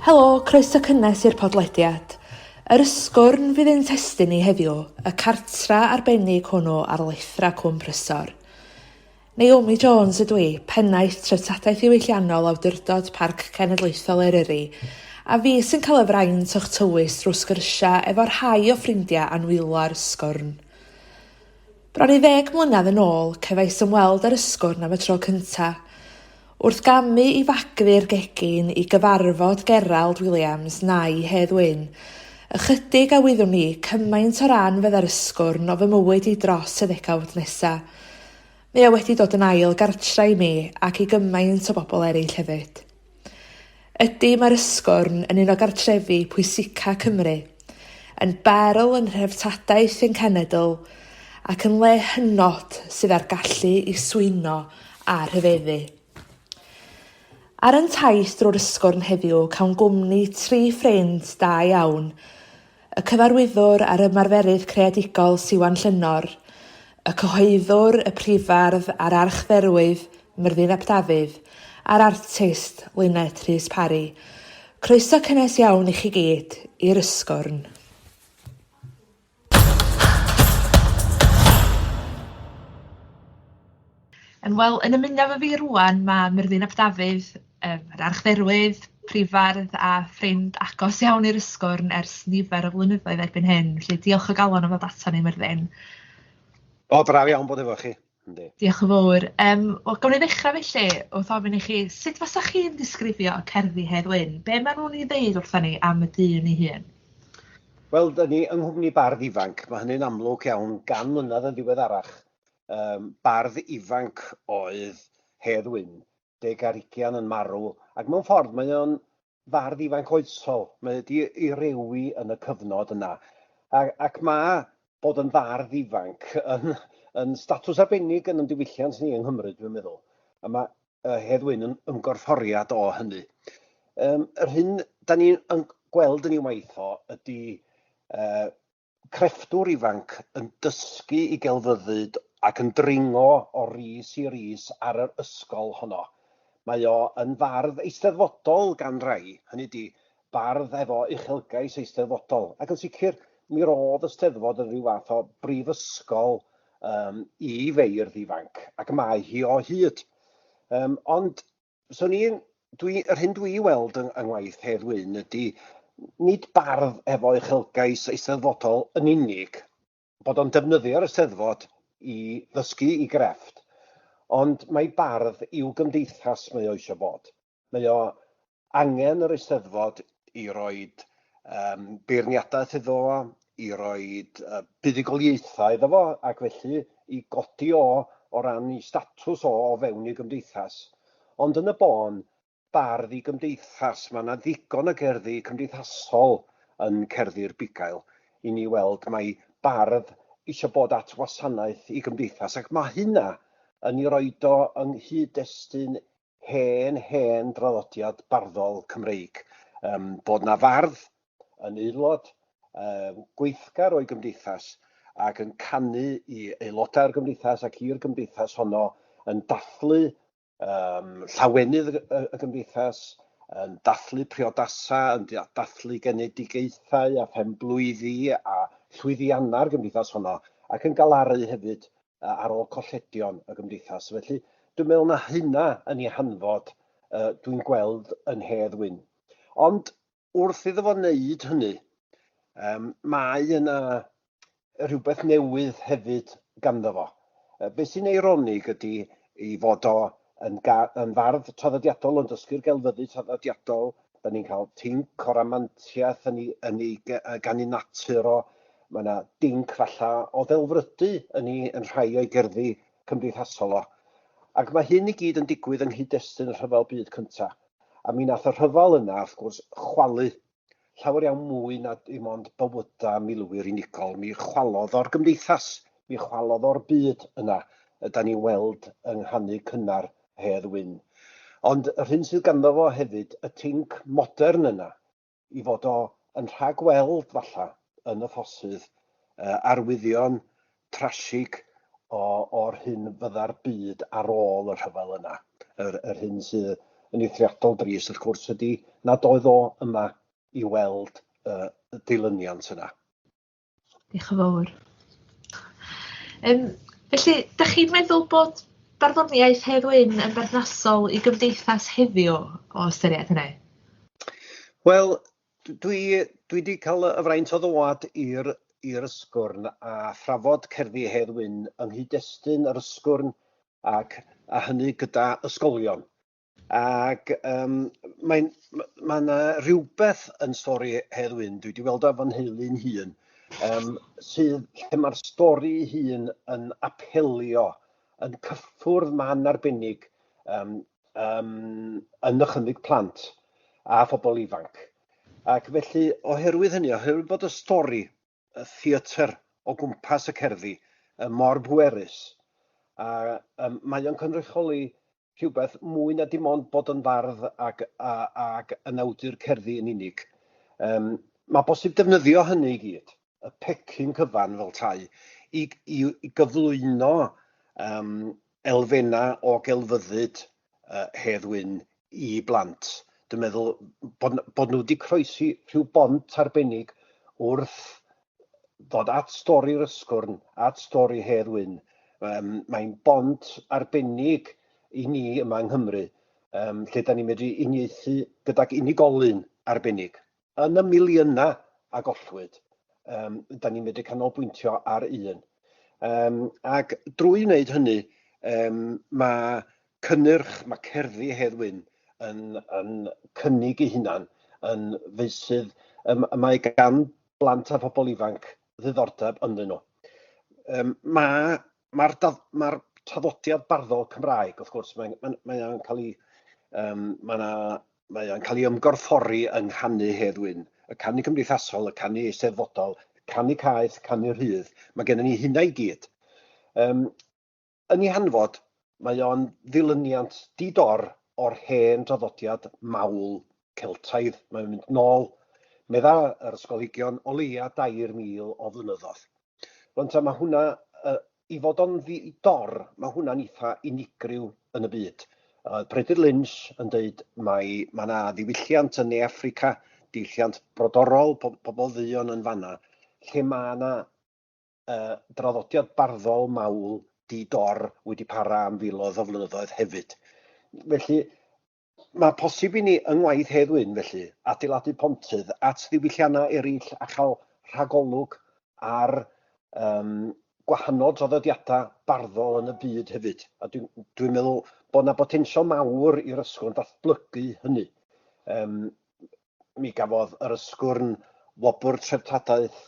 Helo, croeso cynnes i'r podlediad. Yr Ysgwrn fydd ein testyn ni heddiw, y cartra arbennig hwnnw ar lithra cwm prysor. Naomi Jones ydw i, pennaeth treftadaeth diwylliannol Awdurdod Parc Cenedlaethol Eryri, a fi sy'n cael y fraint o'ch tywys drwy sgyrsia efo rhai o ffrindiau anwylo'r Ysgwrn. Bron i 10 mlynedd yn ôl, cefais ymweld yr Ysgwrn am y tro cyntaf, wrth gamu i fagfu'r gegin i gyfarfod Gerald Williams nai Hedd Wyn. Ychydig a wyddwn ni cymaint o ran fydda'r Ysgwrn o fy mywyd i dros y ddegawd nesaf. Mae o wedi dod yn ail gartra i mi ac i gymaint o bobl eraill hefyd. Ydy mae'r Ysgwrn yn un o gartrefi pwysica Cymru, yn berl yn rheftadaeth ein cenedl ac yn le hynod sydd ar gallu i swino a rhyfeddu. Ar yn taith drwy'r Ysgwrn heddiw cawn gwmni 3 ffrind da iawn, y cyfarwyddwr ar ymarferydd creadigol Siwan Llynor, y cyhoeddwr, y prifardd a'r archferwydd Myrddin ap Dafydd, a'r artist Luned R Parri. Croeso cynnes iawn i chi gyd i'r Ysgwrn. Wel, yn ymuno efo fi rwan mae Myrddin ap Dafydd, yr archferwydd, prifardd a ffrind agos iawn i'r Ysgwrn ers nifer o flynyddoedd erbyn hyn. Felly diolch o galon am ddod ato ni, Myrddin. O, braf iawn bod efo chi. Yndi. Diolch yn fawr. Wel, gawn ni ddechrau felly wrth ofyn i chi, sut fasach chi'n disgrifio cerddi Hedd Wyn? Be maen nhw'n ei ddeud wrthon ni am y dyn ei hun? Wel, dyn ni yng nghwmni bardd ifanc. Mae hynny'n amlwg iawn gan mlynedd yn ddiweddarach. Bardd ifanc oedd Hedd Wyn, 10 yn marw, ac mewn ffordd mae o'n fardd ifanc oesol. Mae wedi ei rewi yn y cyfnod yna. Ac mae bod yn fardd ifanc yn statws arbennig yn diwylliant ni yng Nghymru, dwi'n meddwl. A mae Hedd Wyn yn ymgorfforiad o hynny. Yr hyn da ni'n gweld yn ei waith o ydy crefftwr ifanc yn dysgu i gelfyddyd ac yn dringo o rys i rys ar yr ysgol honno. Mae o yn fardd eisteddfodol gan rai, hynny ydy bardd efo uchelgais eisteddfodol. Ac yn sicr, mi roedd y Steddfod yn rhyw fath o brifysgol i feirdd ifanc, ac mae hi o hyd. Ond yr hyn dwi weld yng ngwaith Hedd Wyn ydy nid bardd efo uchelgais eisteddfodol yn unig, bod o'n defnyddio'r Eisteddfod i ddysgu i grefft, ond mae bardd i'w gymdeithas mae o eisiau bod. Mae o angen yr Eisteddfod i roed beirniadaeth iddo fo, i roed buddigoliaethau iddo fo, ac felly i godi o ran i statws o fewn i gymdeithas. Ond yn y bon, bardd i gymdeithas, mae yna ddigon o gerddi cymdeithasol yn cerddi'r bugail. I ni weld mae bardd eisiau bod at wasanaeth i gymdeithas, ac mae hynna yn ei roed o yng nghyd-destun hen draddodiad barddol Cymreig. Bod na fardd yn aelod gweithgar o'i gymdeithas ac yn canu i aelodau'r gymdeithas ac i'r gymdeithas honno yn dathlu llawenydd y gymdeithas, yn dathlu priodasau, yn dathlu genedigaethau a phenblwyddi a llwyddiannau'r gymdeithas honno, ac yn galaru hefyd ar ôl colledion y gymdeithas. Felly, dwi'n meddwl na hynna yn ei hanfod dwi'n gweld yn Hedd Wyn. Ond wrth iddo fo wneud hynny, mae yna rhywbeth newydd hefyd ganddo fo. Be sy'n eironig ydy i fod o yn fardd traddodiadol, yn dysgu'r gelfyddyd traddodiadol, Da ni'n cael tinc o'r amantiaeth gan ei natur o. Mae yna dinc falla o ddelfrydu yn rhai o'i gerddi cymdeithasol o. Ac mae hyn i gyd yn digwydd yng nghyd-destun y Rhyfel Byd Cyntaf. A mi nath y rhyfel yna, wrth gwrs, chwalu llawer iawn mwy na dim ond bywyda milwyr unigol. Mi chwalodd o'r gymdeithas, mi chwalodd o'r byd yna, da ni'n weld yng nghanu cynnar Hedd Wyn. Ond yr hyn sydd ganddo fo hefyd, y tinc modern yna, i fod o yn rhagweld falla yn y ffosydd arwyddion trasig o'r hyn fydda'r byd ar ôl y rhyfel yna. Yr hyn sydd yn eithriadol drist, wrth gwrs, ydy nad oedd o yma i weld y dilyniant yna. Diolch yn fawr. Felly, da chi'n meddwl bod barddoniaeth Hedd Wyn yn berthnasol i gymdeithas heddiw o ystyried hynny? Wel, dwi wedi cael y fraint o ddod i'r Ysgwrn a thrafod cerddi Hedd Wyn yng nghyd-destun yr Ysgwrn a hynny gyda ysgolion. Ac mae yna rhywbeth yn stori Hedd Wyn, dwi wedi weld o fan heulu'n hun, lle mae'r stori hun yn apelio, yn cyffwrdd man arbennig yn ychwanegu plant a phobl ifanc. Ac felly, oherwydd hynny, oherwydd bod y stori, y theatr o gwmpas y cerddi, mor bwerus, a mae o'n cynrychioli rhywbeth mwy na dim ond bod yn fardd ac yn awdur cerddi yn unig. Mae bosib defnyddio hynny i gyd, y pecyn cyfan fel tai, i gyflwyno elfennau o gelfyddyd Hedd Wyn i blant. Dwi'n meddwl bod nhw wedi croesi rhyw bont arbennig wrth ddod at stori'r Ysgwrn, at stori Hedd Wyn. Mae'n bont arbennig i ni yma yng Nghymru, lle da ni'n medru uniaethu gydag unigolyn arbennig. Yn y miliynau a gollwyd, da ni'n medru canolbwyntio ar un. Ac drwy wneud hynny, mae cerddi Hedd Wyn yn cynnig ei hunan yn feisydd mae gan blant a phobl ifanc ddiddordeb ynddyn nhw. Mae'r traddodiad barddol Cymraeg, wrth gwrs, mae'n cael ei ymgorffori yng nghanu Hedd Wyn. Y canu cymdeithasol, y canu eisteddfodol, canu caeth, canu rhydd. Mae gennym ni hynna i gyd. Yn ei hanfod, mae o'n ddilyniant didor o'r hen draddodiad mawl Celtaidd. Mae'n mynd nôl, medda yr ysgolheigion, o leia 2,000 o flynyddoedd. Rwy'n mae hwnna, i fod o'n ddidor, mae hwnna'n eitha unigryw yn y byd. Peredur Lynch yn dweud mae yna ddiwylliant yn Ne Affrica, diwylliant brodorol, pobl dduon yn fanna, lle mae yna draddodiad barddol mawl didor wedi para am filoedd o flynyddoedd hefyd. Felly, mae posib i ni yng ngwaith Hedd Wyn, felly, adeiladu pontydd at ddiwylliannau eraill a chael rhagolwg ar gwahanol draddodiadau barddol yn y byd hefyd. A dwi'n meddwl bod yna potensial mawr i'r Ysgwrn datblygu hynny. Mi gafodd yr Ysgwrn wobr treftadaeth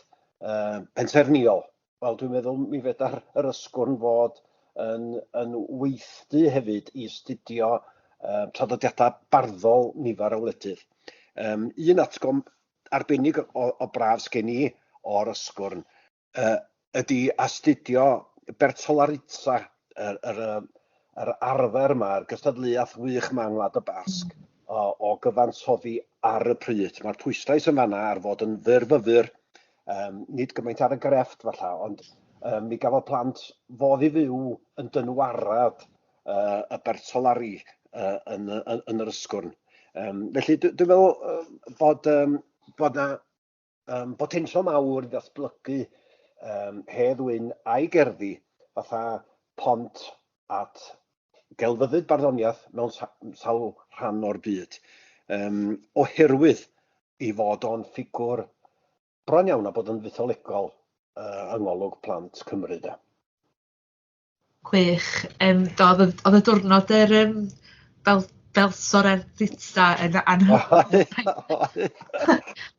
pensaernïol. Wel, dwi'n meddwl mi feda'r yr Ysgwrn fod yn weithdu hefyd i astudio traddodiadau barddol nifer o wledydd. Un atgom arbennig o braf sgen i o'r Ysgwrn ydy astudio Bertolaritza, yr arfer yma, yr gystadleuaeth wych yma yng Ngwlad y Basg, o gyfansoddi ar y pryd. Mae'r pwyslais yn fanna ar fod yn fyrfyfyr, nid gymaint ar y grefft falla, ond mi gafodd plant fodd i fyw yn dynwarad y Bertolari yn yr Ysgwrn. Felly dwi'n meddwl bod yna potensial mawr i ddatblygu Hedd Wyn a'i gerddi fatha pont at gelfyddyd barddoniaeth mewn sawl rhan o'r byd. Oherwydd i fod o'n ffigwr bron iawn a bod yn fytholegol yng ngolwg plant Cymru. Gwych. Oedd y diwrnod fel belsor ar dditsa yn anhygoel.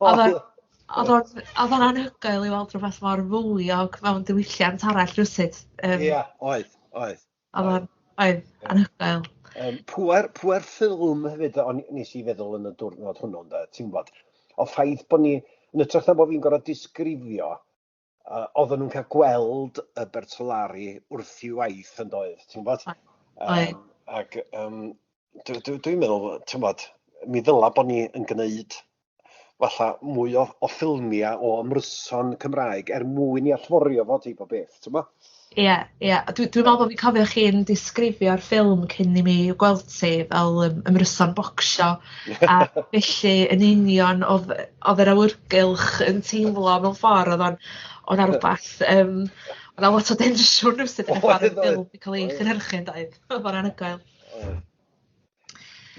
Oedd o'n anhygoel i weld rhywbeth mor fwyog mewn diwylliant arall rwsyd. Ie, oedd. Oedd anhygoel. Pwer ffilm hefyd, nes i feddwl yn y diwrnod hwnnw, ti'n gwybod, o ffaith bod ni, yn ytrach na bod fi'n gorfod disgrifio, oedden nhw'n cael gweld y Bertolari wrth i waith yn doedd, ti'n gwybod? Ac dwi'n meddwl, ti'n gwybod, mi ddyla bod ni yn gwneud falla mwy o ffilmiau o ymryson Cymraeg mwyn i allforio fo ti bo beth, ti'n gwybod? Ie. Dwi'n meddwl bod fi'n cofio chi'n disgrifio'r ffilm cyn i mi gweld ti fel ymryson bocsio. A felly yn union oedd yr awyrgylch yn teimlo mewn ffordd oedd o'n rhywbeth. Oedd na lot o densiwn rwsyd yn y ffordd y ffilm i cael ei chynhyrchu'n doedd. Oedd o'n anhygoel.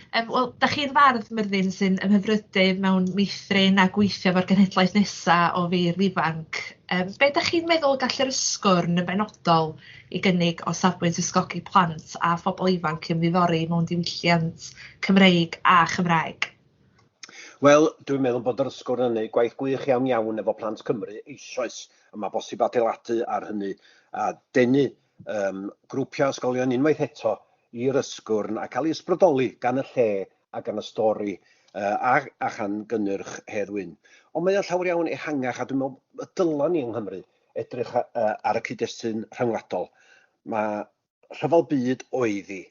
Wel, da chi'n fardd Myrddin sy'n ymhyfrydu mewn meithrin a gweithio efo'r cenhedlaeth nesaf o fur ifanc. Be da chi'n meddwl gall yr Ysgwrn yn benodol i gynnig o safbwynt ysgogi plant a phobl ifanc yn ddiddori mewn diwylliant Cymreig a Chymraeg? Wel, dwi'n meddwl bod yr Ysgwrn yn gwneud gwaith gwych iawn efo plant Cymru eisoes, a mae bosib adeiladu ar hynny a denu grwpiau ysgolion unwaith eto i'r Ysgwrn a cael ei ysbrydoli gan y lle a gan y stori a chan gynnyrch Hedd Wyn. Ond mae o'n llawer iawn ehangach a dwi'n meddwl y dylan ni yng Nghymru edrych ar y cyd-destun rhyngwladol. Mae Rhyfel Byd oeddi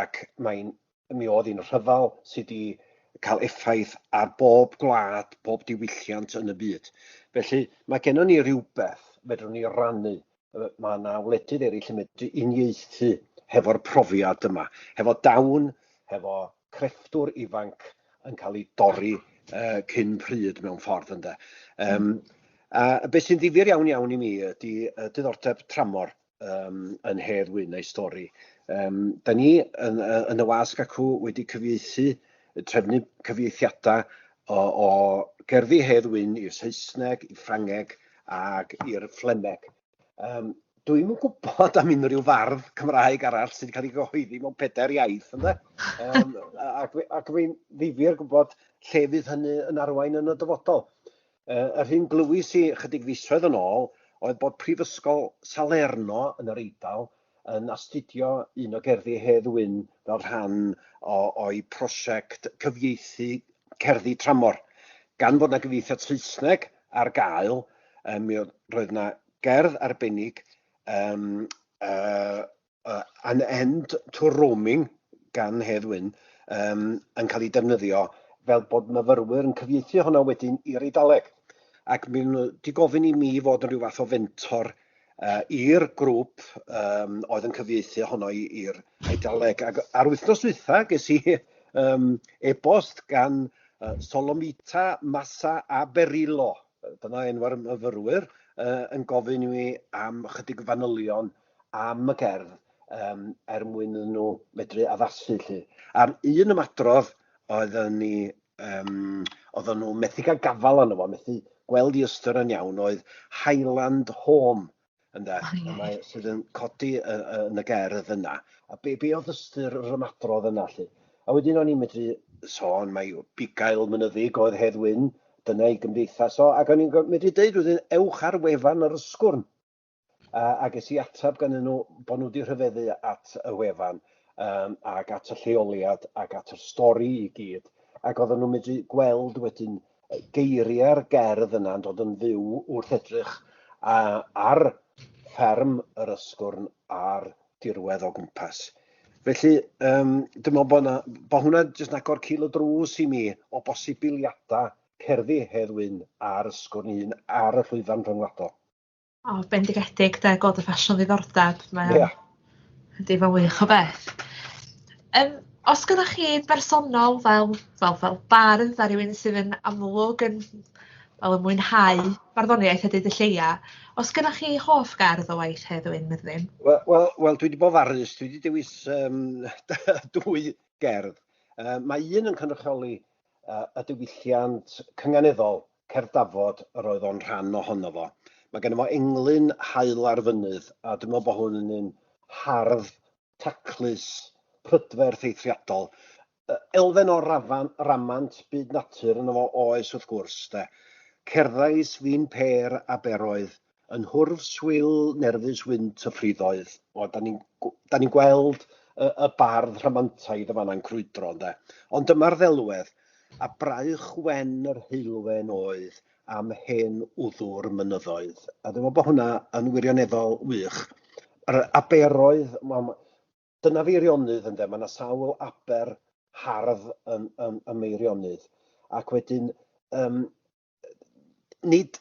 ac mi oedd hi'n rhyfel sydd wedi cael effaith ar bob gwlad, bob diwylliant yn y byd. Felly mae gennym ni rywbeth fedrwn ni rannu. Mae yna wledydd eraill yn medru uniaethu hefo'r profiad yma, hefo dawn, hefo crefftwr ifanc yn cael ei dorri cyn pryd mewn ffordd ynde. A beth sy'n ddifyr iawn i mi ydy diddordeb tramor yn Hedd Wyn a'i stori. Da ni yn y wasg acw wedi trefnu cyfieithiadau o gerddi Hedd Wyn i'r Saesneg, i'r Ffrangeg ac i'r Fflemeg. Dwi'm yn gwybod am unrhyw fardd Cymraeg arall sydd wedi cael ei gyhoeddi mewn 4 iaith, ynddo? Ac fi'n ddifyr gwybod lle fydd hynny yn arwain yn y dyfodol. Yr hyn glywys i chydig fisoedd yn ôl oedd bod Prifysgol Salerno yn yr Eidal yn astudio un o gerddi Hedd Wyn fel rhan o'i prosiect cyfieithu cerddi tramor. Gan fod yna gyfieithiad Saesneg ar gael, roedd yna gerdd arbennig an end to roaming gan Hedd Wyn yn cael ei defnyddio fel bod myfyrwyr yn cyfieithu hwnna wedyn i'r Eidaleg. Ac di gofyn i mi fod yn rhyw fath o fentor i'r grŵp oedd yn cyfieithu honno i'r Eidaleg. Ac ar wythnos dwytha ges i e-bost gan Solomita Massa a Berilo. Dyna enw'r myfyrwyr yn gofyn i mi am chydig fanylion am y gerdd mwyn nhw medru addasu lly. A'r un ymadrodd oedden nhw methu cael gafal arno fo, methu gweld i ystyr yn iawn, oedd Highland Home sydd yn codi yn y gerdd yna. A be oedd ystyr yr ymadrodd yna lly? A wedyn o'n i'n medru sôn mae bugail mynyddig oedd Hedd Wyn, dyna i gymdeithasol, ac o'n i'n medru dweud wedyn, ewch ar wefan yr Ysgwrn. Ac es i atab gan nhw bod nhw wedi rhyfeddu at y wefan ac at y lleoliad ac at y stori i gyd. Ac oedden nhw'n medru gweld wedyn geiriau'r gerdd yna yn dod yn fyw wrth edrych ar fferm yr Ysgwrn a'r dirwedd o gwmpas. Felly, dwi'n meddwl bod hwnna jyst yn agor cil y drws i mi o bosibiliadau cerddi Hedd Wyn a'r Ysgwrn un ar y llwyfan rhyngwladol. Bendigedig, gweld y ffasiwn ddiddordeb. Ydy fo'n wych o beth. Os gyda chi bersonol fel bardd a rhywun sydd yn amlwg yn mwynhau barddoniaeth a dyd y lleia, os gyda chi hoff gardd o waith Hedd Wyn, Myrddin? Wel, dwi wedi bod farus. Dwi wedi dewis 2 gerdd. Mae un yn cynrychioli y diwylliant cynganeddol Cerdafod yr oedd o'n rhan ohono fo. Mae gen fo englyn haul ar fynydd, a dwi'n meddwl bod hwn yn un hardd, taclus, prydferth eithriadol. elfen o ramant byd natur yn efo oes wrth gwrs. Cerddais fi'n per a beroedd, yn hwrf swyl nerfus wynt y ffriddoedd. Da ni'n gweld y bardd rhamantaidd y fanna'n crwydro. Ond dyma'r ddelwedd, a braich wen yr heilwen oedd am hen wddwr mynyddoedd. A dwi'n meddwl bod hwnna yn wirioneddol wych. Yr aberoedd, dyna fi erionydd ynddo, mae yna sawl aber hardd yn Meirionydd. Ac wedyn, nid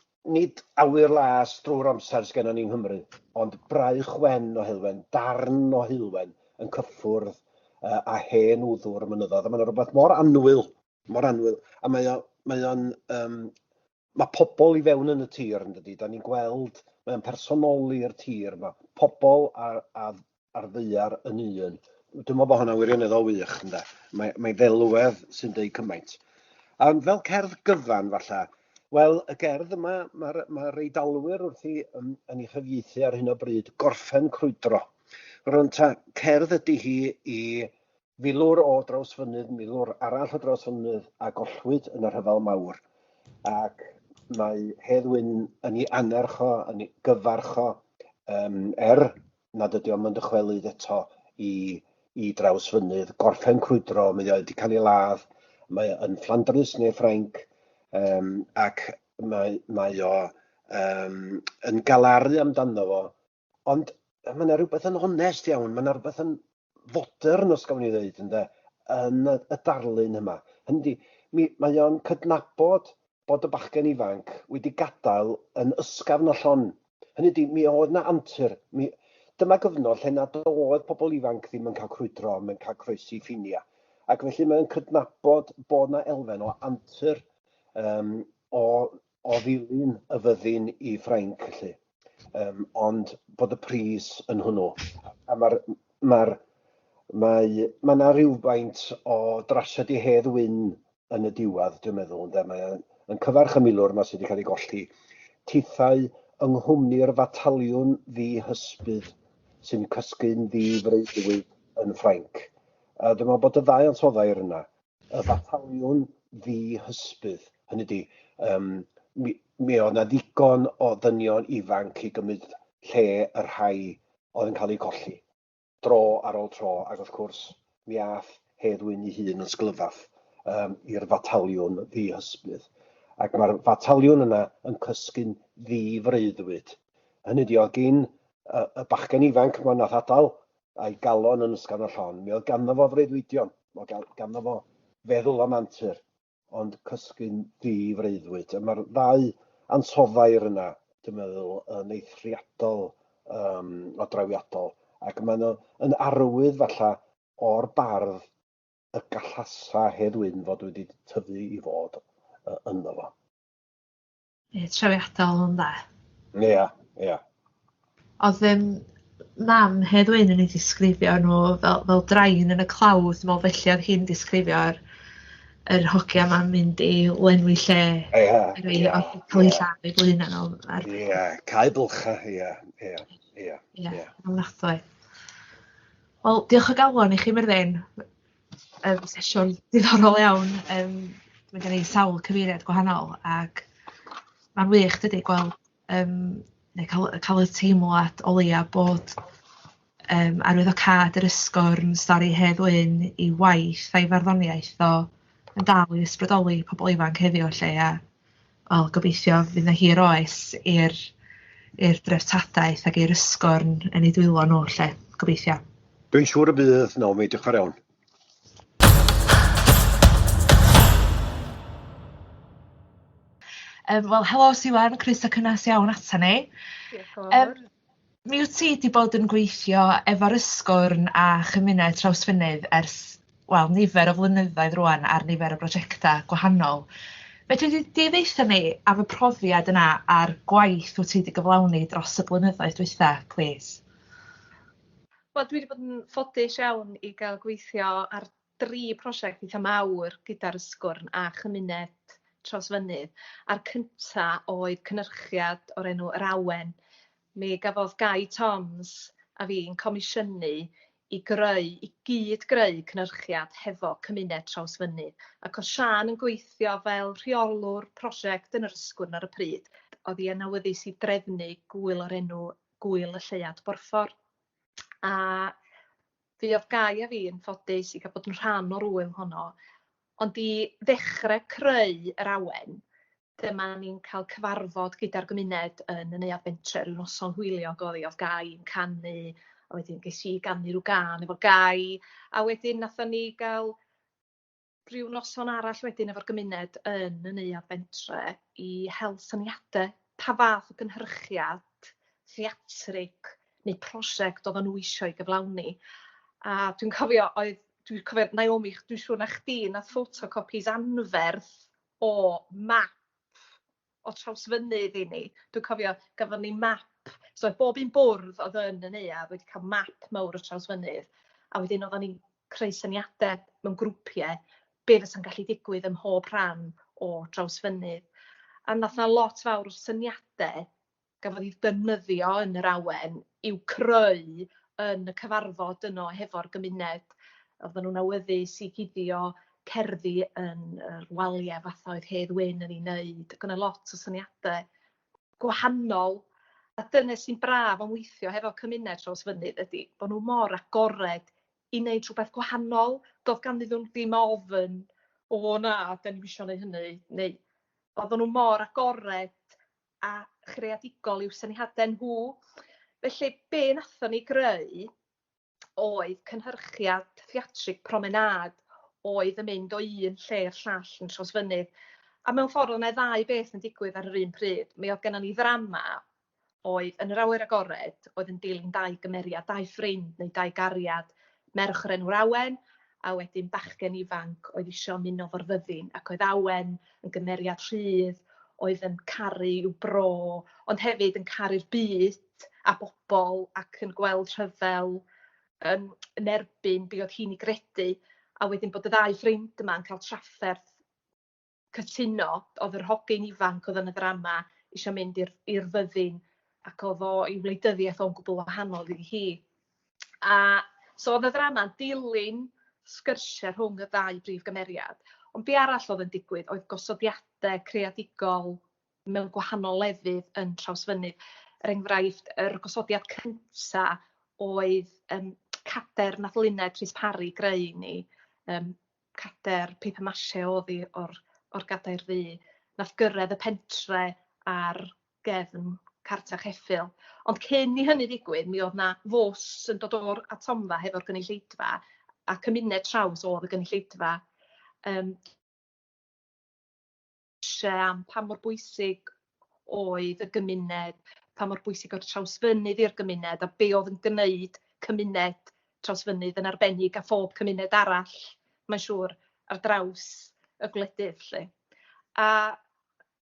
awyr las drwy'r amser sgenna ni yng Nghymru, ond braich wen o heilwen, darn o heilwen yn cyffwrdd a hen wddwr mynyddoedd. A mae'n rhywbeth mor anwyl. A mae pobl i fewn yn y tir, yn dydi. Da ni'n gweld, mae'n personoli'r tir, mae pobl a'r ddaear yn un. Dwi'n meddwl bod hwnna wirioneddol wych, ynde. Mae ddelwedd sy'n deud cymaint. A fel cerdd gyfan, falle, wel, y gerdd yma, mae'r eidalwyr wrthi yn ei chyfieithu ar hyn o bryd, gorffen crwydro. Rwy'n cerdd ydy hi i filwr o draws fynydd, milwr arall o draws fynydd a gollwyd yn y Rhyfel Mawr. Ac mae Hedd Wyn yn ei anerch o, yn ei gyfarch o, nad ydy o'n mynd dychwelyd eto i draws fynydd, gorffen crwydro, mae wedi cael ei ladd, mae yn Flandrys neu Ffrainc, ac mae o yn galaru amdano fo, ond mae yna rhywbeth yn onest iawn, mae yna rhywbeth yn fodern, os gawn ni ddweud, yn y darlun yma. Hynny, mae o'n cydnabod bod y bachgen ifanc wedi gadael yn ysgafn o llon. Hynny, mi oedd yna antur. Dyma gyfnod lle nad oedd pobl ifanc ddim yn cael crwydro, yn cael croesi ffinia. Ac felly mae'n cydnabod bod yna elfen o antur o ddilyn y fyddin i Ffrainc, felly. Ond bod y pris yn hwnnw. A mae yna rhywfaint o drasiedi Hedd Wyn yn y diwedd, dwi'n meddwl. Mae'n cyfarch y milwr yma sydd wedi cael ei golli. Tithau yng nghwmni'r fataliwn ddi-hysbydd sy'n cysgu'n ddi-freuddwyd yn Ffrainc. A dwi'n meddwl bod y ddau ansoddair yna, y fataliwn ddi-hysbydd, hynny ydi, mi oedd yna ddigon o ddynion ifanc i gymryd lle y rhai oedd yn cael ei colli, dro ar ôl tro, ac wrth gwrs, mi ath Hedd Wyn ei hun yn sglyfath i'r fataliwn ddi-hysbydd. Ac mae'r fataliwn yna yn cysgu'n ddi-freuddwyd. Hynny ydi, oedd gen y bachgen ifanc mae'n nath adael a'i galon yn ysgafn y llon. Mi oedd ganddo fo freuddwydion, ganddo fo feddwl am antur, ond cysgu'n ddi-freuddwyd. Mae'r ddau ansoddair yna, dwi'n meddwl, yn eithriadol o drawiadol. Ac maen nhw yn arwydd falle o'r bardd y gallasa Hedd Wyn fod wedi tyfu i fod ynddo fo. Trawiadol yn dda. Ia. Oedd mam Hedd Wyn yn ei disgrifio nhw fel drain yn y clawdd, dwi'n meddwl felly oedd hi'n disgrifio'r hogia ma'n mynd i lenwi lle. Oedd cael ei lladd ei blaenau nhw. Ia, cael bylcha, ia. Ofnadwy. Wel, diolch o galon i chi, Myrddin. Sesiwn diddorol iawn. Mae gen i sawl cyfeiriad gwahanol, ac mae'n wych dydy gweld cael y teimlad o leia bod arwyddocad yr Ysgwrn, stori Hedd Wyn, i waith a'i farddoniaeth o yn dal i ysbrydoli pobl ifanc heddiw lle, a gobeithio fydd yna hir oes i'r dreftadaeth ac i'r Ysgwrn yn ei dwylo nhw lle, gobeithio. Dwi'n siŵr y bydd, Naomi, diolch yn iawn. Wel, helo Siwan, croeso cynnas iawn ata ni. Mi wyt ti wedi bod yn gweithio efo'r Ysgwrn a chymuned Trawsfynydd ers, nifer o flynyddoedd rwan ar nifer o brosiectau gwahanol. Fedri di ddeutha ni am y profiad yna a'r gwaith wyt ti wedi gyflawni dros y blynyddoedd dwytha, please? Wel, dwi wedi bod yn ffodus iawn i gael gweithio ar 3 prosiect eitha mawr gyda'r Ysgwrn a chymuned Trawsfynydd. A'r cynta oedd cynrychiad o'r enw Yr Awen. Mi gafodd Guy Toms a fi'n comisiynu i gyd greu cynrychiad hefo cymuned Trawsfynydd. Ac oedd Sian yn gweithio fel rheolwr prosiect yn yr Ysgwrn ar y pryd. Oedd hi yn awyddus i drefnu gwyl o'r enw Gwyl y Lleuad Borffor. A fi oedd Gai a fi yn ffodus i gael bod yn rhan o'r wyl honno. Ond i ddechrau creu yr awen, dyma ni'n cael cyfarfod gyda'r gymuned yn y neuadd bentre, rhyw noson hwyliog oedd Gai yn canu, a wedyn ges i ganu rhyw gan efo Gai, a wedyn nathon ni gael rhyw noson arall wedyn efo'r gymuned yn y neuadd bentre i hel syniadau pa fath o gynhyrchiad theatrig neu prosiect oedden nhw eisiau gyflawni. A dwi'n cofio, Naomi, dwi'n siŵr na chdi, nath photocopies anferth o map o Trawsfynydd i ni. Dwi'n cofio gafon ni map, so bob un bwrdd oedd yn y neuadd wedi cael map mawr o Trawsfynydd, a wedyn oedden ni'n creu syniadau mewn grwpiau be fysa'n gallu digwydd ym mhob rhan o Trawsfynydd. A nath na lot fawr o syniadau gafodd ei defnyddio yn yr awen i'w creu yn y cyfarfod yno hefo'r gymuned. Oedden nhw'n awyddus i guddio cerddi yn yr waliau fath oedd Hedd Wyn yn ei wneud. Ac yna lot o syniadau gwahanol. A dyna sy'n braf am weithio hefo cymuned Trawsfynydd ydy bod nhw mor agored i wneud rhywbeth gwahanol. Doedd ganddyn nhw ddim ofyn, o na, da ni'n eisiau gwneud hynny. Neu oedden nhw mor agored a chreadigol i'w syniadau nhw. Felly, be nathon ni greu oedd cynhyrchiad theatrig promenad oedd yn mynd o un lle i'r llall yn Trawsfynydd. A mewn ffordd o'na ddau beth yn digwydd ar yr un pryd. Mi oedd gennym ni ddrama oedd yn yr awyr agored, oedd yn dilyn dau gymeriad, dau ffrind neu dau gariad, merch o'r enw'r Awen, a wedyn bachgen ifanc oedd eisiau mynd o'r fyddin, ac oedd Awen yn gymeriad rhydd, oedd yn caru i'w bro, ond hefyd yn caru'r byd a bobl ac yn gweld rhyfel yn erbyn be oedd hi'n ei gredu, a wedyn bod y ddau ffrind yma yn cael trafferth cytuno, oedd yr hogyn ifanc oedd yn y ddrama eisiau mynd i'r fyddin, ac oedd o i'w wleidyddiaeth o'n gwbl wahanol iddi hi. A so oedd y ddrama'n dilyn sgyrsiau rhwng y ddau brif gymeriad. Ond be arall oedd yn digwydd oedd gosodiadau creadigol mewn gwahanol lefydd yn Trawsfynydd. Er enghraifft, yr gosodiad cyntaf oedd cader nath Luned R Parri greu ni, cader paper mache oedd hi o'r gadair ddu, nath gyrraedd y pentre ar gefn Cartref Ceffyl. Ond cyn i hynny ddigwydd, mi oedd na fws yn dod o'r atomfa hefo'r gynulleidfa, a cymuned traws oedd y gynulleidfa. Am pa mor bwysig oedd y gymuned, pa mor bwysig oedd Trawsfynydd i'r gymuned, a be oedd yn gwneud cymuned Trawsfynydd yn arbennig a phob cymuned arall, mae'n siŵr, ar draws y gwledydd, lle. A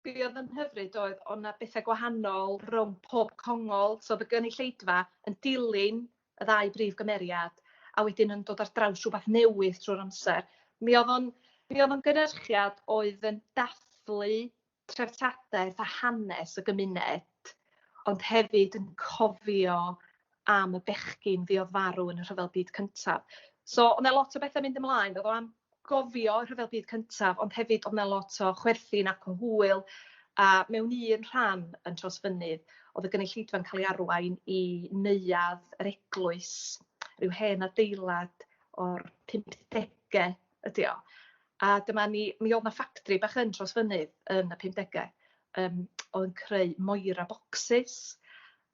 be oedd yn hyfryd oedd o'na bethau gwahanol rhwng pob congol, so oedd y gynulleidfa yn dilyn y ddau brif gymeriad, a wedyn yn dod ar draws rhywbeth newydd trwy'r amser. Mi oedd o'n gynhyrchiad oedd yn dathlu treftadaeth a hanes y gymuned, ond hefyd yn cofio am y bechgyn fuodd farw yn y Rhyfel Byd Cyntaf. So, o'na lot o bethau mynd ymlaen, oedd o am gofio y Rhyfel Byd Cyntaf, ond hefyd o'na lot o chwerthin ac o hwyl, a mewn un rhan yn Trawsfynydd, oedd y gynulleidfa'n cael ei arwain i neuadd yr eglwys, rhyw hen adeilad o'r 50au ydi o. A dyma mi oedd na ffactri bach yn Trawsfynydd yn y 50au, oedd yn creu Mae'r bocsys,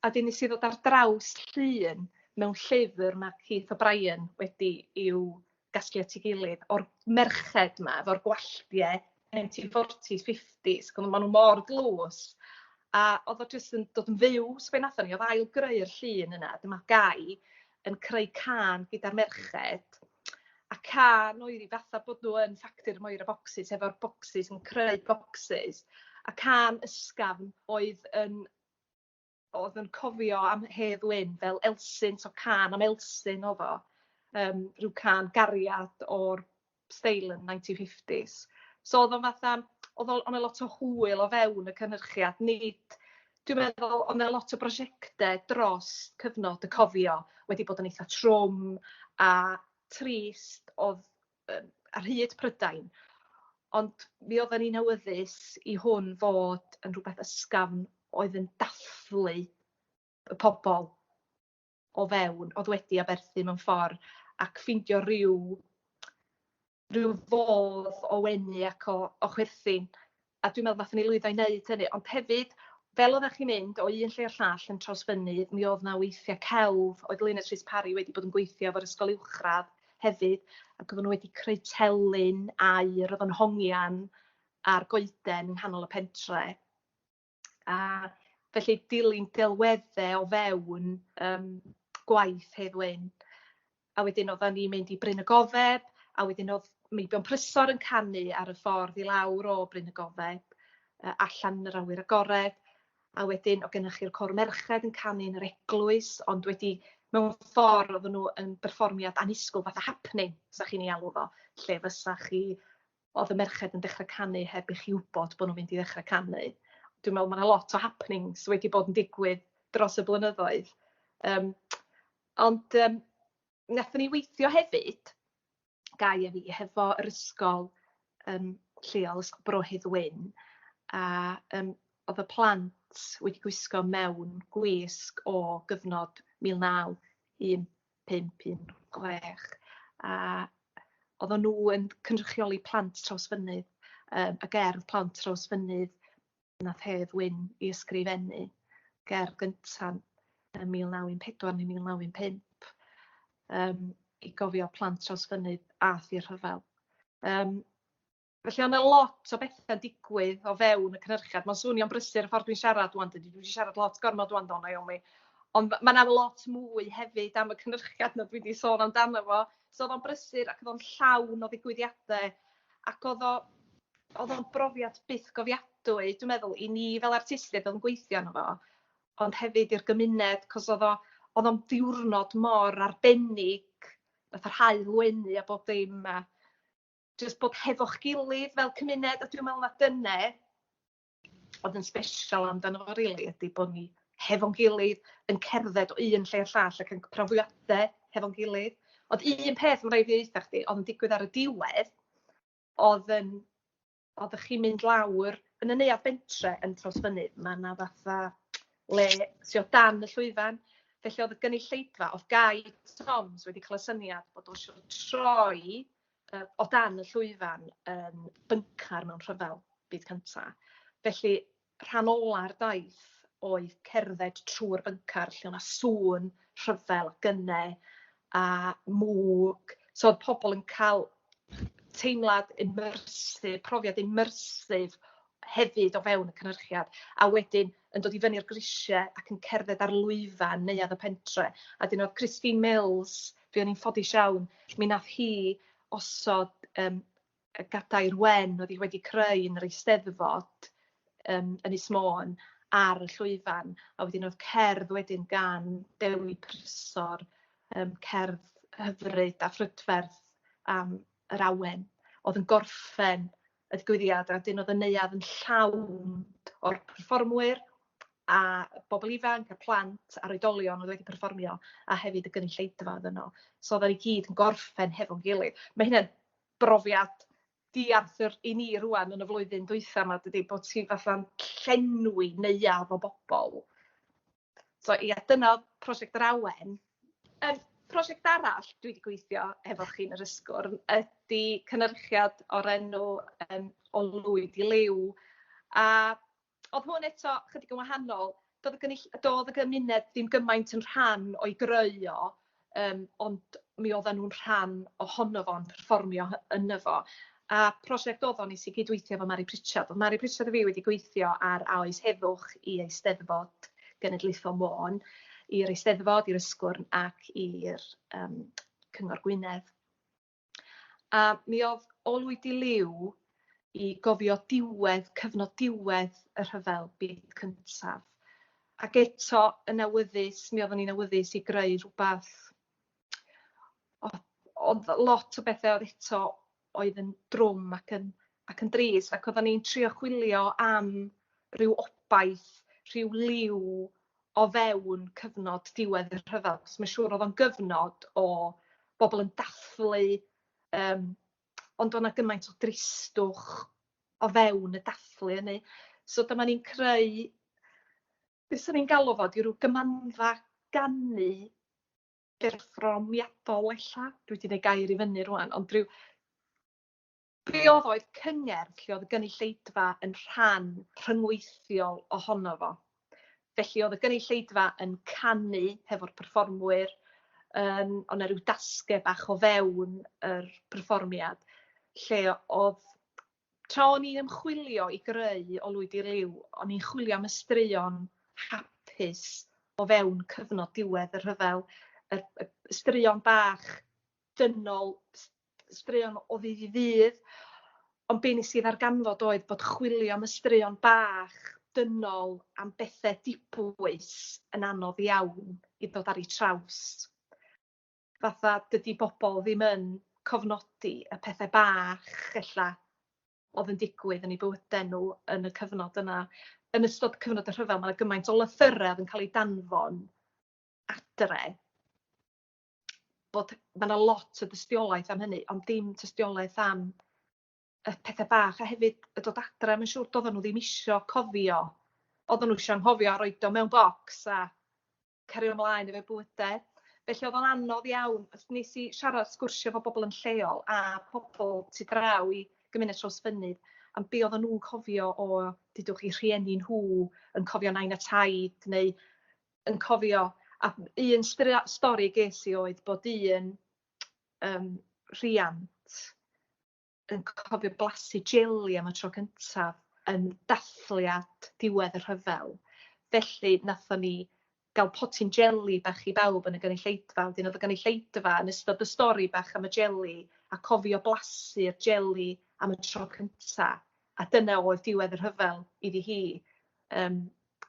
a dyn nes i ddod ar draws llun mewn llyfr mae Keith O'Brien wedi i'w gasglu at ei gilydd, o'r merched yma, efo'r gwalltiau 1940s, 50s, maen nhw mor glws. A oedd o jyst yn dod yn fyw, so be nathon ni, oedd ail greu'r llun yna, dyma Gai yn creu can gyda'r merched, a can oedd i fatha bod nhw yn ffactor Mae'r bocsys, efo'r bocsys yn creu bocsys, a can ysgafn oedd yn cofio am Hedd Wyn fel Elsyn, so can am Elsyn o fo, rhyw can gariad o'r steil yn 1950s. So oedd o'n fatha, oedd o'n lot o hwyl o fewn y cynhyrchiad, dwi'n meddwl, oedd o'n lot o brosiectau dros cyfnod y cofio wedi bod yn eitha trwm, a trist oedd ar hyd Prydain. Ond mi oedden ni'n awyddus i hwn fod yn rhywbeth ysgafn oedd yn dathlu y pobl o fewn, oedd wedi aberthu mewn ffordd, ac ffeindio rhyw fodd o wenu ac o chwerthin. A dwi'n meddwl nathon ni lwyddo i wneud hynny, ond hefyd, fel oeddech chi'n mynd o un lle i'r llall yn Trawsfynydd, mi oedd na weithiau celf, oedd Luned R Parri wedi bod yn gweithio efo'r ysgol uwchradd hefyd, ac oedden nhw wedi creu telyn, aur, oedd yn hongian a'r goeden yng nghanol y pentre. A felly dilyn delweddau o fewn gwaith Hedd Wyn. A wedyn oedden ni'n mynd i Bryn y Gofeb, a wedyn oedd Meibion Prysor yn canu ar y ffordd i lawr o Bryn y Gofeb, allan yr awyr agored, a wedyn o gennych chi'r cor merched yn canu yn yr eglwys, ond wedi mewn ffordd oedden nhw yn berfformiad annisgwyl fatha happening, sa chi'n ei alw fo, lle fysa chi, oedd y merched yn dechrau canu heb i chi wybod bod nhw'n mynd i ddechrau canu. Dwi'n meddwl mae yna lot o happenings wedi bod yn digwydd dros y blynyddoedd. Ond wnaethon ni weithio hefyd, gai a fi, hefo yr ysgol lleol, ysgol Bro Hedd Wyn, a oedd y plant wedi gwisgo mewn gwisg o gyfnod 1915-16, a oedden nhw yn cynrychioli plant Trawsfynydd, y gerdd plant Trawsfynydd nath Hedd Wyn i ysgrifennu, gerdd gyntaf yn 1914 neu 1915, i gofio plant Trawsfynydd a Thir Rhyfel. Felly o'n 'na lot o bethau'n digwydd o fewn y cynhyrchiad. Mae'n swnio'n brysur y ffordd dwi'n siarad rŵan, dwi wedi siarad lot gormod rŵan do, Naomi. Ond mae 'na lot mwy hefyd am y cynhyrchiad na dwi wedi sôn amdano fo. So oedd o'n brysur ac oedd o'n llawn o ddigwyddiadau, ac oedd o'n brofiad byth gofiadwy, dwi'n meddwl, i ni fel artistiaid oedd yn gweithio arno fo, ond hefyd i'r gymuned, cos oedd o'n ddiwrnod mor arbennig, nath yr haul wenu a bob dim, a jyst bod hefo'ch gilydd fel cymuned, a dwi'n meddwl na dyne oedd yn special amdano fo rili, ydy bod ni hefo'n gilydd yn cerdded o un lle i'r llall ac yn profiadau hefo'n gilydd. Ond un peth mae'n rhaid i ddeutha chdi, oedd yn digwydd ar y diwedd, oeddech chi'n mynd lawr yn y neuadd bentre yn Trawsfynydd, mae yna fatha le sy o dan y llwyfan, felly oedd y gynulleidfa, oedd Gai Toms wedi cael y syniad bod o eisiau troi o dan y llwyfan yn byncar mewn Rhyfel Byd Cyntaf. Felly rhan ola'r daith oedd cerdded trwy'r byncar, lle o'na sŵn rhyfel a gynnau a mwg. So oedd pobl yn cael teimlad immersive, profiad immersive hefyd o fewn y cynhyrchiad, a wedyn yn dod i fyny'r grisiau ac yn cerdded ar lwyfan neuadd y pentre. A dyn oedd Christine Mills, fi o'n i'n ffodus iawn, mi nath hi osod y gadair wen oedd hi wedi creu yn yr Eisteddfod yn Ynys Môn ar y llwyfan, a wedyn oedd cerdd wedyn gan Dewi Prysor, cerdd hyfryd a ffrydferth am yr awen, oedd yn gorffen y digwyddiad, a dyn oedd y neuadd yn llawn o'r perfformwyr a bobl ifanc, a plant, a'r oedolion oedd wedi perfformio, a hefyd y gynulleidfa oedd yno. So oedden ni gyd yn gorffen hefo'n gilydd. Mae hynna'n brofiad diarthur i ni rwan yn y flwyddyn dwytha yma, dydy, bod ti fatha'n llenwi neuadd o bobl. So ia, dyna prosiect yr awen. Prosiect arall dwi wedi gweithio efo chi yn yr Ysgwrn ydy cynhyrchiad o'r enw o Lwyd i Liw. A oedd hwn eto chydig yn wahanol. Doedd y gymuned ddim gymaint yn rhan o'i greu o, ond mi oedden nhw'n rhan ohono fo'n perfformio yno fo. A prosiect oedd o'n i sy'n cydweithio efo Mari Pritchard. Oedd Mari Pritchard a fi wedi gweithio ar Oes Heddwch i Eisteddfod Genedlaethol Môn, i'r Eisteddfod, i'r Ysgwrn ac i'r Cyngor Gwynedd. A mi oedd o Lwyd i Liw i gofio cyfnod diwedd y Rhyfel Byd Cyntaf. Ac eto yn awyddus, mi oedden ni'n awyddus i greu rhywbeth. Oedd lot o bethau oedd eto oedd yn drwm ac yn drist, ac oedden ni'n trio chwilio am ryw obaith, rhyw liw o fewn cyfnod diwedd y Rhyfel. Cos mae'n siŵr oedd o'n gyfnod o bobl yn dathlu, ond o'na gymaint o dristwch o fewn y dathlu hynny. So dyma ni'n creu, beth sy'n ni'n galw fod, i ryw gymanfa ganu berffromiadol ella. Dwi wedi gwneud gair i fyny rwan, ond be oedd cyngerdd lle oedd y gynulleidfa yn rhan rhyngweithiol ohono fo. Felly oedd y gynulleidfa yn canu hefo'r perfformwyr, oedd 'na ryw dasgau bach o fewn yr perfformiad, lle oedd, tra o'n i'n ymchwilio i greu o Lwyd i'r Liw, o'n i'n chwilio am y straeon hapus o fewn cyfnod diwedd y rhyfel, y straeon bach dynol, straeon o ddydd i ddydd, ond be nes i ddarganfod oedd bod chwilio am y straeon bach dynol am bethau dibwys yn anodd iawn i ddod ar eu traws. Fatha dydy bobl ddim yn cofnodi y pethau bach ella oedd yn digwydd yn eu bywydau nhw yn y cyfnod yna. Yn ystod cyfnod y rhyfel, mae 'na gymaint o lythyrau yn cael eu danfon adre, bod mae 'na lot o dystiolaeth am hynny, ond dim tystiolaeth am y pethau bach, a hefyd y dod adre, mae'n siŵr doedden nhw ddim isio cofio. Oedden nhw isio anghofio a roid o mewn bocs a cario ymlaen efo bywydau. Felly oedd o'n anodd iawn, nes i siarad sgwrsio efo bobl yn lleol a pobl tu draw i gymuned Trawsfynydd, am be oedden nhw'n cofio o, dudwch i rhieni nhw yn cofio Nain a Taid, neu yn cofio, a un stori ges i oedd bod un rhiant yn cofio blasu jeli am y tro cyntaf yn dathliad diwedd y rhyfel. Felly nathon ni gael potyn jeli bach i bawb yn y gynulleidfa. Wedyn oedd y gynulleidfa yn ystod y stori bach am y jeli a cofio blasu'r jeli am y tro cyntaf. A dyna oedd diwedd y rhyfel iddi hi.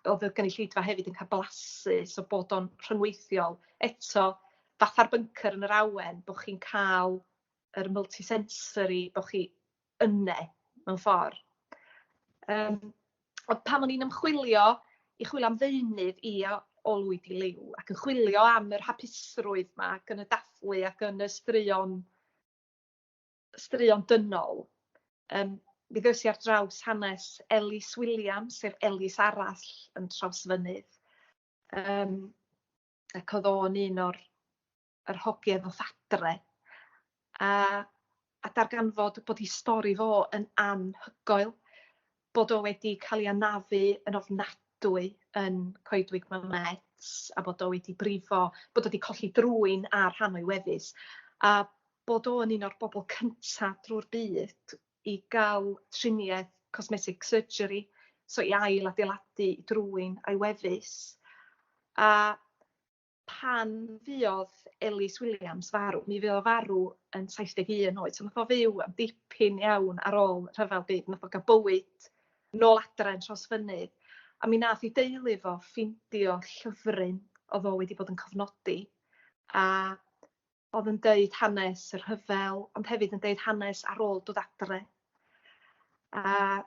Oedd y gynulleidfa hefyd yn cael blasu, so bod o'n rhyngweithiol. Eto, fatha'r byncer yn yr awen, bod chi'n cael yr multisensory, bod chi yne mewn ffordd. Ond pan o'n i'n ymchwilio i chwilio am ddeunydd i o Lwyd i Liw, ac yn chwilio am yr hapusrwydd yma ac yn y dathlu ac yn y straeon dynol, mi ddoes i ar draws hanes Elis Williams, sef Elis arall yn Trawsfynydd. Ac oedd o'n un o'r hogiau ddoth adre. A darganfod bod ei stori fo yn anhygoel, bod o wedi cael ei anafu yn ofnadwy yn coedwig Met, a bod o wedi brifo, bod o wedi colli drwyn ar rhan o'i weddus, a bod o yn un o'r bobl cyntaf drwy'r byd i gael triniaeth cosmetic surgery, so i ail adeiladu drwyn a'i weddus. A pan fuodd Elis Williams farw, mi fuodd o farw yn 71 oed, so nath o fyw am dipyn iawn ar ôl Rhyfel Byd, nath o gael bywyd nôl adre yn Trawsfynydd, a mi nath ei deulu fo ffindio llyfryn oedd o wedi bod yn cofnodi, a oedd yn deud hanes y rhyfel, ond hefyd yn deud hanes ar ôl dod adre. A